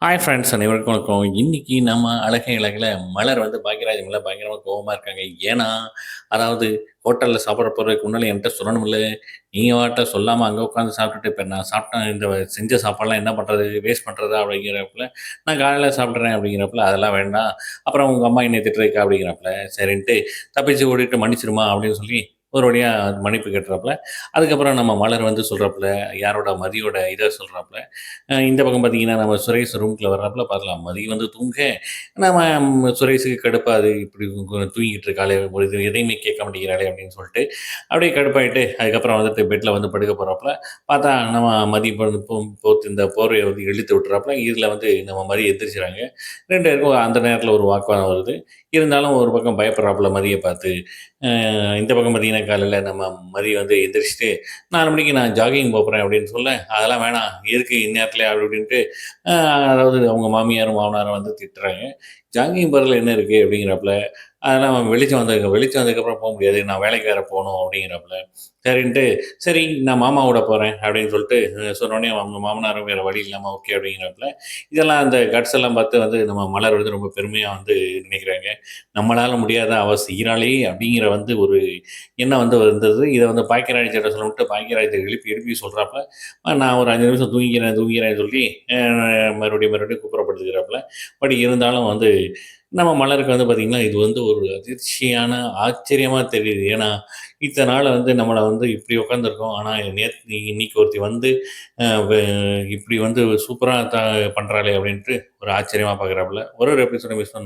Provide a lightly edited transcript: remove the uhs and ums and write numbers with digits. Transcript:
Hi friends அனைவருக்கும் வணக்கம். இன்னைக்கு நம்ம அழகை அழகுல மலர் வந்து பாக்யராஜ் மேல பயங்கரமா கோவமா இருக்காங்க. ஏன்னா, அதாவது ஹோட்டல்ல சாப்பிட போறதுக்கு முன்னால என்ட்ட சொல்லணும்ல. நீங்க பாட்டுல சொல்லாம அங்க உட்காந்து சாப்பிட்டுட்டு, இப்ப நான் சாப்பிட்ட இந்த செஞ்ச சாப்பாடுலாம் என்ன பண்றது? வேஸ்ட் பண்றதா? அப்படிங்கிறப்பல, நான் காலையில சாப்பிடுறேன் அப்படிங்கிறப்பல, அதெல்லாம் வேண்டாம். அப்புறம் உங்க அம்மா என்னைய திட்டுறதுக்கா? அப்படிங்கிறப்பல, சரின்ட்டு தப்பிச்சு ஓடிட்டு மன்னிச்சிடுமா அப்படின்னு சொல்லி ஒரு வழியா மன்னிப்பு கேட்டுறாப்புல. அதுக்கப்புறம் நம்ம மலர் வந்து சொல்றாப்புல, யாரோட மதியோட இத சொல்றாப்புல. இந்த பக்கம் பார்த்தீங்கன்னா, நம்ம சுரேஷ் ரூம்குள்ள வர்றாப்புல பார்க்கலாம். மதி வந்து தூங்க, நம்ம சுரேஷுக்கு கடுப்பாகுது. இப்படி தூங்கிட்டு இருக்காளே, ஒரு இது எதையுமே கேட்க மாட்டேங்கிறாளே அப்படின்னு சொல்லிட்டு, அப்படியே கடுப்பாயிட்டு, அதுக்கப்புறம் வந்துட்டு பெட்ல வந்து படுக்க போறாப்புல. பார்த்தா நம்ம மதி போத்து இந்த போர்வைய வந்து இழுத்து விட்டுறாப்புல. இதில வந்து நம்ம மதி எந்திரிச்சுறாங்க. 2 பேருக்கும் அந்த நேரத்தில ஒரு வாக்குவாதம் வருது. இருந்தாலும் ஒரு பக்கம் பயப்படுறாப்புல மதிய பார்த்து. இந்த பக்கம் பார்த்தீங்கன்னா, காலையில நம்ம மதி வந்து எந்திரிச்சுட்டு 4 மணிக்கு நான் ஜாகிங் போப்போறேன் அப்படின்னு சொல்ல, அதெல்லாம் வேணாம். எதுக்கு இந்நேரத்தில அப்படி இப்படின்ட்டு, அ அதாவது அவங்க மாமியாரும், மாமனாரும் வந்து திட்டுறாங்க. ஜாகிங் போறதுல என்ன இருக்கு அப்படிங்கிறாப்புல. அதெல்லாம் வெளிச்சம் வந்ததுக்கப்புறம் போ முடியாது. நான் வேலைக்கு வேற போணும் அப்படிங்கிறாப்புல. சரின்ட்டு, சரி நான் மாமாவோட போறேன் அப்படின்னு சொல்லிட்டு சொன்னோனே அவங்க மாமனாரும் வேற வழி இல்லாம ஓகே அப்படிங்கிறாப்புல. இதெல்லாம் அந்த கட்ஸ் எல்லாம் பார்த்து வந்து நம்ம மலர் வந்து ரொம்ப பெருமையா வந்து நினைக்கிறாங்க. நம்மளால முடியாத அவ செய்றாளே அப்படிங்கிற வந்து ஒரு எண்ணம் வந்து வந்தது. இத வந்து பாக்கியராஜ்ட்ட சொல்லவுட்டு பாக்கியராஜ் எழுப்பி எழுப்பி சொல்றாப்புல, நான் ஒரு 5 நிமிஷம் தூங்கிக்கிறேன்னு சொல்லி மறுபடியும் கூப்புறப்படுத்துகிறாப்புல. பட் இருந்தாலும் வந்து நம்ம மலருக்கு வந்து பார்த்தீங்கன்னா, இது வந்து ஒரு அதிர்ச்சியான ஆச்சரியமா தெரியுது. ஏன்னா, இத்தன நாள் வந்து நம்மள வந்து இப்படி உட்காந்துருக்கோம். ஆனா இன்னைக்கு ஒருத்தி வந்து அ வெ இப்படி வந்து சூப்பரா பண்றாளே அப்படின்ட்டு ஒரு ஆச்சரியமா பார்க்குறாப்புல. ஒரு எபிசோட மிஸ் பண்ணா